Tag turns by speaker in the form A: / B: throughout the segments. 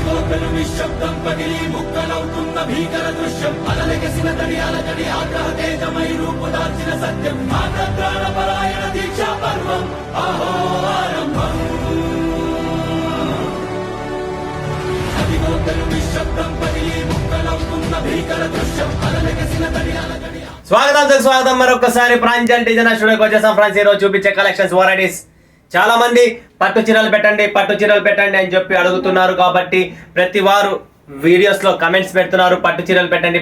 A: అదిగోతలు నిశ్శబ్దం పగిలి ముక్కలవుతున్న భీకర దృశ్యం అలలెగసిన తడియాల తడి ఆగ్రహ తేజమై రూపుదాల్చిన సత్యం ఆగ్రహ పరాయణ దీక్షా పర్వం అహో ఆరంభం అదిగోతలు నిశ్శబ్దం పగిలి ముక్కలవుతున్న భీకర దృశ్యం అలలెగసిన తడియాల తడి.
B: స్వాగతం మరొకసారి ప్రాంజల్ డిజైనర్ స్టూడియోకి వచ్చేసాం ఫ్రెండ్స్. ఈరోజు చూపించే కలెక్షన్స్ వెరైటీస్ చాలా మంది పట్టు చీరలు పెట్టండి అని చెప్పి అడుగుతున్నారు. కాబట్టి ప్రతి వారు వీడియోస్ లో కమెంట్స్ పెడుతున్నారు, పట్టు చీరలు పెట్టండి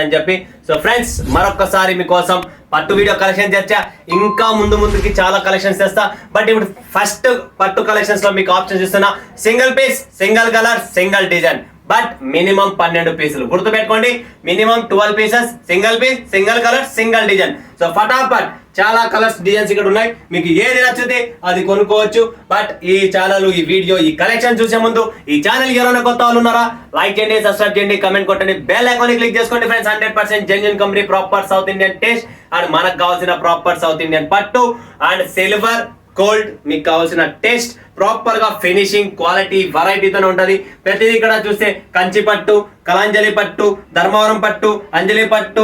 B: అని చెప్పి. సో ఫ్రెండ్స్, మరొకసారి మీకోసం పట్టు వీడియో కలెక్షన్ తెచ్చా. ఇంకా ముందుకి చాలా కలెక్షన్స్ తెస్తా. బట్ ఇప్పుడు ఫస్ట్ పట్టు కలెక్షన్స్ లో మీకు ఆప్షన్స్ ఇస్తున్నా. Single piece, single colour, single design, but minimum 12 పీసులు. గుర్తుపెట్టుకోండి, minimum 12 pieces, single piece, single colour, single design. So ఫటాఫట్ చాలా కలర్స్, డిజైన్స్ ఇక్కడ ఉన్నాయి. మీకు ఏది నచ్చితే అది కొనుక్కోవచ్చు. బట్ ఈ ఛానల్, ఈ వీడియో, ఈ కలెక్షన్ చూసే ముందు ఈ ఛానల్ ఎవరైనా కొత్త వాళ్ళు ఉన్నారా, లైక్ చేయండి, సబ్స్క్రైబ్ చేయండి, కమెంట్ కొట్టండి, బెల్ ఐకాన్ క్లిక్ చేసుకోండి friends. 100% genuine company, proper south Indian taste and మనకు కావాల్సిన ప్రాపర్ సౌత్ ఇండియన్ పట్టు అండ్ సిల్వర్ గోల్డ్, మీకు కావాల్సిన టేస్ట్, ప్రాపర్ గా ఫినిషింగ్, క్వాలిటీ, వెరైటీతోనే ఉంటది. ప్రతిదీ ఇక్కడ చూస్తే కంచి పట్టు, కలాంజలి పట్టు, ధర్మవరం పట్టు, అంజలి పట్టు,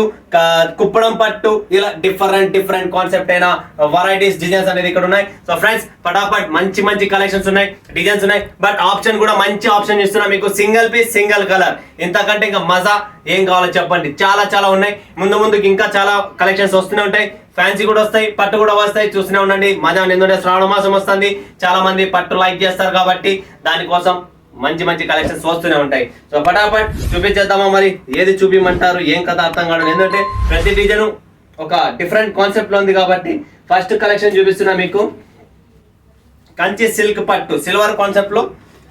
B: కుప్పడం పట్టు, ఇలా డిఫరెంట్ కాన్సెప్ట్ అయిన వెరైటీస్, డిజైన్స్ అనేది ఇక్కడ ఉన్నాయి. సో ఫ్రెండ్స్, ఫటాఫట్ మంచి కలెక్షన్స్ ఉన్నాయి, డిజైన్స్ ఉన్నాయి. బట్ ఆప్షన్ కూడా మంచి ఆప్షన్ ఇస్తున్నా మీకు. సింగిల్ పీస్, సింగిల్ కలర్, ఇంతకంటే ఇంకా మజా ఏం కావాలో చెప్పండి. చాలా ఉన్నాయి. ముందుకి ఇంకా చాలా కలెక్షన్స్ వస్తూనే ఉంటాయి. ఫ్యాన్సీ కూడా వస్తాయి, పట్టు కూడా వస్తాయి. చూస్తూనే ఉండండి. మజా. ఎందుకంటే శ్రావణ మాసం వస్తుంది, చాలా మంది పట్టు లైక్ చేస్తారు కాబట్టి దానికోసం మంచి కలెక్షన్స్ వస్తూనే ఉంటాయి. సో ఫటాఫట్ చూపించేద్దామా? మరి ఏది చూపించమంటారు, ఏం కథ అర్థం కాదు. ఎందుకంటే ప్రతి డిజైన్ ఒక డిఫరెంట్ కాన్సెప్ట్ లో ఉంది కాబట్టి ఫస్ట్ కలెక్షన్ చూపిస్తున్నా మీకు. కంచి సిల్క్ పట్టు, సిల్వర్ కాన్సెప్ట్ లో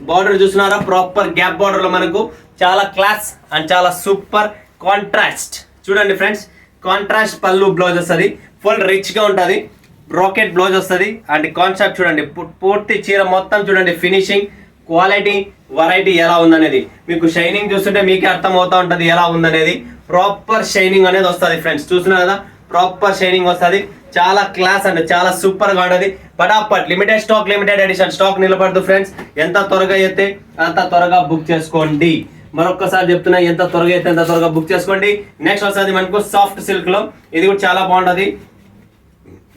B: బార్డర్ చూస్తున్నారా? ప్రాపర్ గ్యాప్ బార్డర్ లో మనకు చాలా క్లాస్ అండ్ చాలా సూపర్ కాంట్రాస్ట్. చూడండి ఫ్రెండ్స్, కాంట్రాస్ట్ పళ్ళు బ్లౌజ్ వస్తుంది. ఫుల్ రిచ్ గా ఉంటుంది. బ్రోకెట్ బ్లౌజ్ వస్తుంది. అండ్ కాన్సెప్ట్ చూడండి, పూర్తి చీర మొత్తం చూడండి. ఫినిషింగ్, క్వాలిటీ, వెరైటీ ఎలా ఉందనేది మీకు షైనింగ్ చూస్తుంటే మీకే అర్థం అవుతా ఉంటుంది ఎలా ఉందనేది. ప్రాపర్ షైనింగ్ అనేది వస్తుంది ఫ్రెండ్స్. చూస్తున్నారు కదా, ప్రాపర్ షైనింగ్ వస్తుంది. చాలా క్లాస్ అండ్ చాలా సూపర్ గా ఉంటుంది. ఫటాఫట్ limited stock, limited edition stock నిలబడదు ఫ్రెండ్స్. ఎంత త్వరగా అయితే అంత త్వరగా బుక్ చేసుకోండి. మరొకసారి చెప్తున్నా, ఎంత త్వరగా అయితే అంత త్వరగా బుక్ చేసుకోండి. నెక్స్ట్ వస్తుంది మనకు సాఫ్ట్ సిల్క్ లో. ఇది కూడా చాలా బాగుంటది.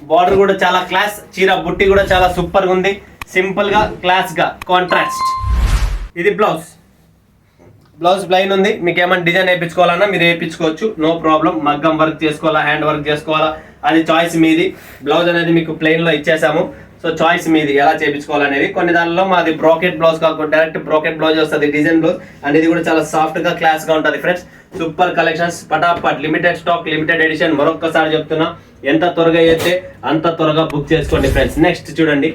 B: బార్డర్ కూడా చాలా క్లాస్, చీర బుట్టి కూడా చాలా సూపర్ గా ఉంది. సింపుల్ గా, క్లాస్ గా, కాంట్రాస్ట్. ఇది బ్లౌజ్ ప్లెయిన్ ఉంది. మీకు ఏమైనా డిజైన్ వేయించుకోవాలన్నా మీరు వేయించుకోవచ్చు, నో ప్రాబ్లం. మగ్గం వర్క్ చేసుకోవాలా, హ్యాండ్ వర్క్ చేసుకోవాలా, అది చాయిస్ మీది. బ్లౌజ్ అనేది మీకు ప్లెయిన్ లో ఇచ్చేసాము. సో చాయిస్ మీది ఎలా చేయించుకోవాలనేది. కొన్ని దానిలో మాది బ్రోకెట్ బ్లౌజ్ కాకుండా డైరెక్ట్ బ్రోకెట్ బ్లౌజ్ వస్తుంది, డిజైన్ బ్లౌజ్ అనేది కూడా చాలా సాఫ్ట్ గా, క్లాస్ గా ఉంటుంది ఫ్రెండ్స్. సూపర్ కలెక్షన్స్, పటాపట్ లిమిటెడ్ స్టాక్, లిమిటెడ్ ఎడిషన్. మరొకసారి చెప్తున్నా, ఎంత త్వరగా అయితే అంత త్వరగా బుక్ చేసుకోండి ఫ్రెండ్స్. నెక్స్ట్ చూడండి,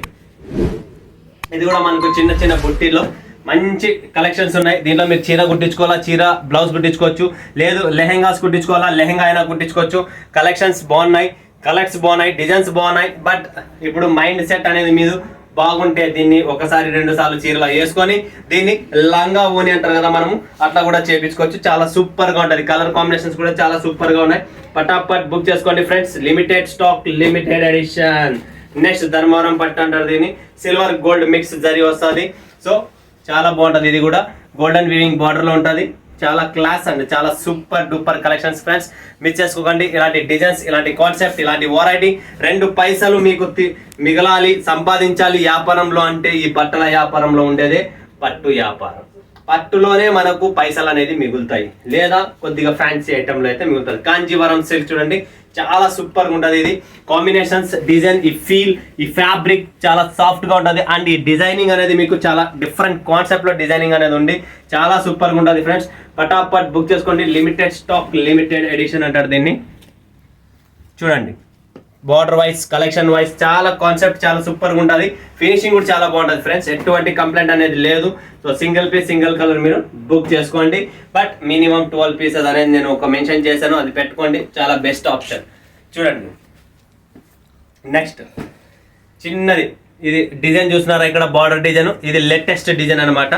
B: ఇది కూడా మనకు చిన్న బుట్టిలో మంచి కలెక్షన్స్ ఉన్నాయి. దీంట్లో మీరు చీర కుట్టించుకోవాలా, చీర బ్లౌజ్ కుట్టించుకోవచ్చు. లేదు లెహెంగాస్ కుట్టించుకోవాలా, లెహెంగా అయినా కుట్టించుకోవచ్చు. కలెక్షన్స్ బాగున్నాయి, కలర్స్ బాగున్నాయి, డిజైన్స్ బాగున్నాయి. బట్ ఇప్పుడు మైండ్ సెట్ అనేది మీరు బాగుంటే దీన్ని ఒకసారి 2 సార్లు చీరలో వేసుకొని దీన్ని లంగా ఓని అంటారు కదా మనము, అట్లా కూడా చేపించుకోవచ్చు. చాలా సూపర్ గా ఉంటుంది. కలర్ కాంబినేషన్స్ కూడా చాలా సూపర్ గా ఉన్నాయి. పటాపట్ బుక్ చేసుకోండి friends. Limited stock, limited edition. Next Dharmavaram పట్టు అంటారు దీన్ని. సిల్వర్ గోల్డ్ మిక్స్ జరీ వస్తుంది. సో చాలా బాగుంటుంది. ఇది కూడా గోల్డెన్ వీవింగ్ బార్డర్ లో ఉంటుంది. చాలా క్లాస్ అండ్ చాలా super duper collections friends. Miss చేసుకోకండి. ఇలాంటి డిజైన్స్, ఇలాంటి కాన్సెప్ట్, ఇలాంటి వెరైటీ 2 పైసలు మీకు మిగలాలి, సంపాదించాలి వ్యాపారంలో అంటే ఈ బట్టల వ్యాపారంలో ఉండేదే పట్టు వ్యాపారం. పట్టులోనే మనకు పైసలు అనేది మిగులుతాయి, లేదా కొద్దిగా ఫ్యాన్సీ ఐటెంలో అయితే మిగులుతుంది. కాంజీవరం సిల్క్ చూడండి, చాలా సూపర్ గా ఉంటుంది. ఇది కాంబినేషన్స్, డిజైన్, ఈ ఫీల్, ఈ ఫ్యాబ్రిక్ చాలా సాఫ్ట్ గా ఉంటుంది. అండ్ ఈ డిజైనింగ్ అనేది మీకు చాలా డిఫరెంట్ కాన్సెప్ట్ లో డిజైనింగ్ అనేది ఉంది. చాలా సూపర్ గా ఉంటుంది ఫ్రెండ్స్. ఫటాఫట్ బుక్ చేసుకోండి. లిమిటెడ్ స్టాక్, లిమిటెడ్ ఎడిషన్ అంటారు దీన్ని. చూడండి, బార్డర్ వైస్, కలెక్షన్ వైస్ చాలా కాన్సెప్ట్ చాలా సూపర్ గా ఉంటుంది. ఫినిషింగ్ కూడా చాలా బాగుంటుంది ఫ్రెండ్స్. ఎటువంటి కంప్లైంట్ అనేది లేదు. So single piece, single colour మీరు బుక్ చేసుకోండి. బట్ మినిమం 12 పీసెస్ అనేది నేను ఒక మెన్షన్ చేశాను, అది పెట్టుకోండి. చాలా బెస్ట్ ఆప్షన్. చూడండి, నెక్స్ట్ చిన్నది. ఇది డిజైన్ చూస్తున్నారా, ఇక్కడ బార్డర్ డిజైన్. ఇది లేటెస్ట్ డిజైన్ అనమాట.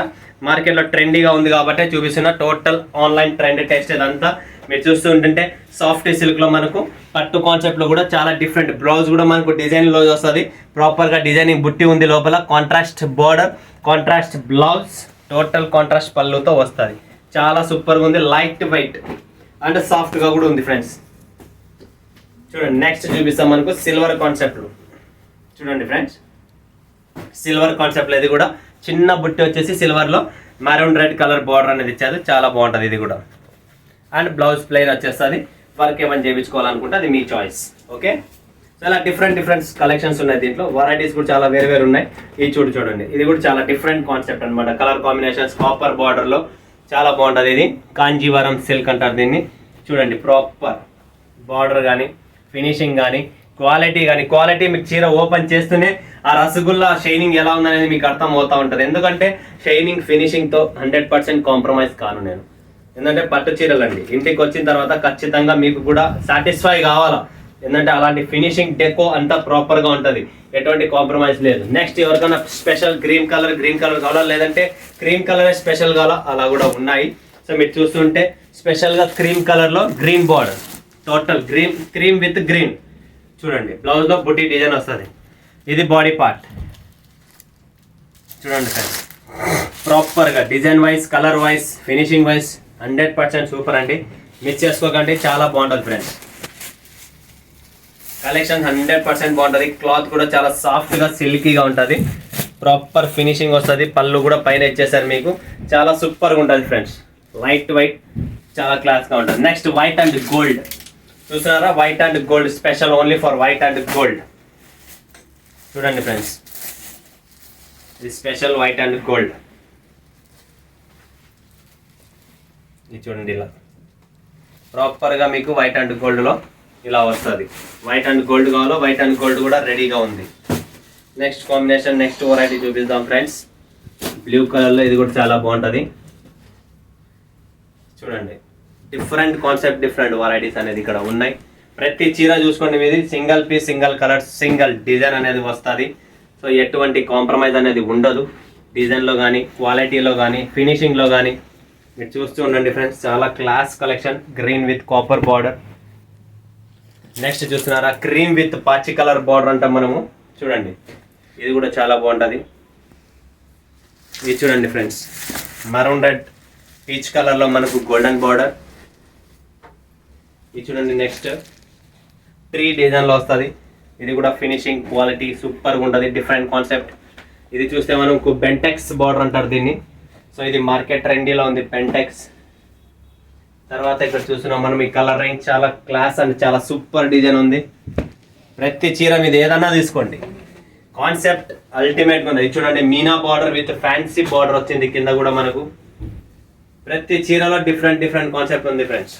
B: మార్కెట్లో ట్రెండీగా ఉంది కాబట్టి చూపిస్తున్న. టోటల్ ఆన్లైన్ ట్రెండ్ టెస్ట్ ఇదంతా. మీరు చూస్తూ ఉంటుంటే సాఫ్ట్ సిల్క్ లో మనకు పట్టు కాన్సెప్ట్ లో కూడా చాలా డిఫరెంట్. బ్లౌజ్ కూడా మనకు డిజైన్ లో వస్తుంది. ప్రాపర్ గా డిజైనింగ్ బుట్టి ఉంది లోపల. Contrast border, contrast blouse, total contrast పళ్ళుతో వస్తుంది. చాలా సూపర్గా ఉంది, లైట్ వెయిట్ అండ్ సాఫ్ట్గా కూడా ఉంది ఫ్రెండ్స్. చూడండి నెక్స్ట్ చూపిస్తాం మనకు సిల్వర్ కాన్సెప్ట్లు. చూడండి ఫ్రెండ్స్, సిల్వర్ కాన్సెప్ట్లో ఇది కూడా చిన్న బుట్టి వచ్చేసి సిల్వర్లో మెరూన్ రెడ్ కలర్ బార్డర్ అనేది ఇచ్చారు. చాలా బాగుంటుంది ఇది కూడా. అండ్ బ్లౌజ్ ప్లెయిన్ వచ్చేస్తుంది. వర్క్ ఏమైనా చేయించుకోవాలనుకుంటే అది మీ చాయిస్. ఓకే, చాలా డిఫరెంట్ కలెక్షన్స్ ఉన్నాయి దీంట్లో. వెరైటీస్ కూడా చాలా వేరు ఉన్నాయి. ఇది చూడండి, ఇది కూడా చాలా డిఫరెంట్ కాన్సెప్ట్ అనమాట. కలర్ కాంబినేషన్స్ కాపర్ బార్డర్లో చాలా బాగుంటుంది. ఇది కాంజీవరం సిల్క్ అంటారు దీన్ని. చూడండి ప్రాపర్ బార్డర్ కానీ ఫినిషింగ్ కానీ క్వాలిటీ మీకు చీర ఓపెన్ చేస్తూనే ఆ రసగుల్లా షైనింగ్ ఎలా ఉందనేది మీకు అర్థం అవుతూ ఉంటుంది. ఎందుకంటే షైనింగ్ ఫినిషింగ్తో 100% కాంప్రమైజ్ కాను నేను. ఎందుకంటే పట్టు చీరలు అండి, ఇంటికి వచ్చిన తర్వాత ఖచ్చితంగా మీకు కూడా సాటిస్ఫై కావాలా. ఎందుకంటే అలాంటి ఫినిషింగ్ డెకో అంతా ప్రాపర్గా ఉంటుంది, ఎటువంటి కాంప్రమైజ్ లేదు. నెక్స్ట్ ఎవరికైనా స్పెషల్ గ్రీన్ కలర్ కావాలా, లేదంటే క్రీమ్ కలర్ స్పెషల్ కావాలా, అలా కూడా ఉన్నాయి. సో మీరు చూస్తుంటే స్పెషల్గా క్రీమ్ కలర్లో green border, total cream with green. చూడండి బ్లౌజ్లో బుటీ డిజైన్ వస్తుంది. ఇది బాడీ పార్ట్. చూడండి ఫ్రెండ్స్, ప్రాపర్గా design wise, colour wise, finishing wise 100% super అండి. మిస్ చేసుకోకండి, చాలా బాగుంటుంది ఫ్రెండ్స్. కలెక్షన్ 100% బాగుంటుంది. క్లాత్ కూడా చాలా సాఫ్ట్గా సిల్కీగా ఉంటుంది. ప్రాపర్ ఫినిషింగ్ వస్తుంది. పళ్ళు కూడా పైన ఇచ్చేసారు మీకు. చాలా సూపర్గా ఉంటుంది ఫ్రెండ్స్. లైట్ వెయిట్, చాలా క్లాస్గా ఉంటుంది. Next white and gold. చూసారా, white and gold special only for white and gold. చూడండి ఫ్రెండ్స్, ఇది స్పెషల్ వైట్ అండ్ గోల్డ్. ఇది చూడండి, ఇలా ప్రాపర్గా మీకు వైట్ అండ్ గోల్డ్లో ఇలా వస్తుంది. వైట్ అండ్ గోల్డ్ కావాలో వైట్ అండ్ గోల్డ్ కూడా రెడీగా ఉంది. నెక్స్ట్ కాంబినేషన్, నెక్స్ట్ వెరైటీ చూపిద్దాం ఫ్రెండ్స్. బ్లూ కలర్లో ఇది కూడా చాలా బాగుంటుంది. చూడండి, డిఫరెంట్ కాన్సెప్ట్, డిఫరెంట్ వెరైటీస్ అనేది ఇక్కడ ఉన్నాయి. ప్రతి చీర చూసుకోండి, మీది single piece, single colour, single design అనేది వస్తుంది. సో ఎటువంటి కాంప్రమైజ్ అనేది ఉండదు. డిజైన్లో కానీ, క్వాలిటీలో కానీ, ఫినిషింగ్లో కానీ. మీరు చూస్తూ ఉండండి ఫ్రెండ్స్, చాలా class collection. Green with copper border. Next చూస్తున్నారా, క్రీమ్ విత్ పాచి కలర్ బార్డర్ అంటాం మనము. చూడండి, ఇది కూడా చాలా బాగుంటుంది. ఇది చూడండి ఫ్రెండ్స్, మరూన్ రెడ్ పీచ్ కలర్లో మనకు గోల్డెన్ బార్డర్. ఇది చూడండి, నెక్స్ట్ 3 డిజైన్లో వస్తుంది. ఇది కూడా ఫినిషింగ్ క్వాలిటీ సూపర్గా ఉంటుంది, డిఫరెంట్ కాన్సెప్ట్. ఇది చూస్తే మనకు బెంటెక్స్ బార్డర్ అంటారు దీన్ని. సో ఇది మార్కెట్ ట్రెండీలో ఉంది బెంటెక్స్. తర్వాత ఇక్కడ చూస్తున్నాం మనం ఈ కలర్ రేంజ్ చాలా క్లాస్ అండ్ చాలా సూపర్ డిజైన్ ఉంది. ప్రతి చీర మీద ఏదన్నా తీసుకోండి, కాన్సెప్ట్ అల్టిమేట్గా ఉంది. ఇది చూడండి, Meena border with fancy border వచ్చింది కింద కూడా మనకు. ప్రతి చీరలో డిఫరెంట్ కాన్సెప్ట్ ఉంది ఫ్రెండ్స్.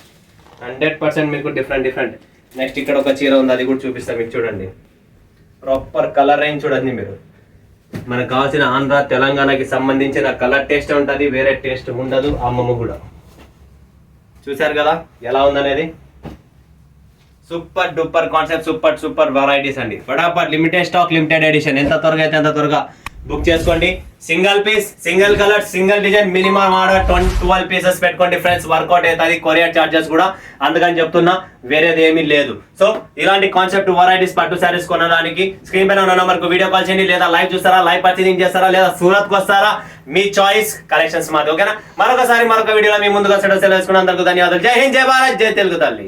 B: 100% మీకు డిఫరెంట్. నెక్స్ట్ ఇక్కడ ఒక చీర ఉంది, అది కూడా చూపిస్తాను మీకు. చూడండి, ప్రాపర్ కలర్ రేంజ్ చూడండి మీరు. మనకు కావాల్సిన ఆంధ్ర తెలంగాణకి సంబంధించిన కలర్ టేస్ట్ ఉంటుంది, వేరే టేస్ట్ ఉండదు. అమ్మమ్మ కూడా చూసారు కదా ఎలా ఉందనేది. Super duper concept, super varieties అండి. ఫటాఫట్ లిమిటెడ్ స్టాక్, లిమిటెడ్ ఎడిషన్. ఎంత త్వరగా అయితే అంత త్వరగా బుక్ చేసుకోండి. Single piece, single colour, single design, minimum order 12 pieces పెట్టుకోండి ఫ్రెండ్స్. వర్కౌట్ అవుతుంది. కొరియర్ చార్జెస్ కూడా అందుకని చెప్తున్నా, వేరేది ఏమీ లేదు. సో ఇలాంటి కాన్సెప్ట్ వెరైటీస్ పట్టు శారీస్ కొనడానికి స్క్రీన్ పైన ఉన్న నెంబర్కు వీడియో కాల్ చేయండి, లేదా లైవ్ చూస్తారా, లైవ్ పర్చేసింగ్ చేస్తారా, లేదా సూరత్కి వస్తారా, మీ చాయిస్. కలెక్షన్స్ మాది. ఓకేనా, మరొక వీడియోలో మీ ముందుగా సెలవు తీసుకున్నందుకు ధన్యవాదాలు. జై హింద్, జై భారత్, జై తెలుగు తల్లి.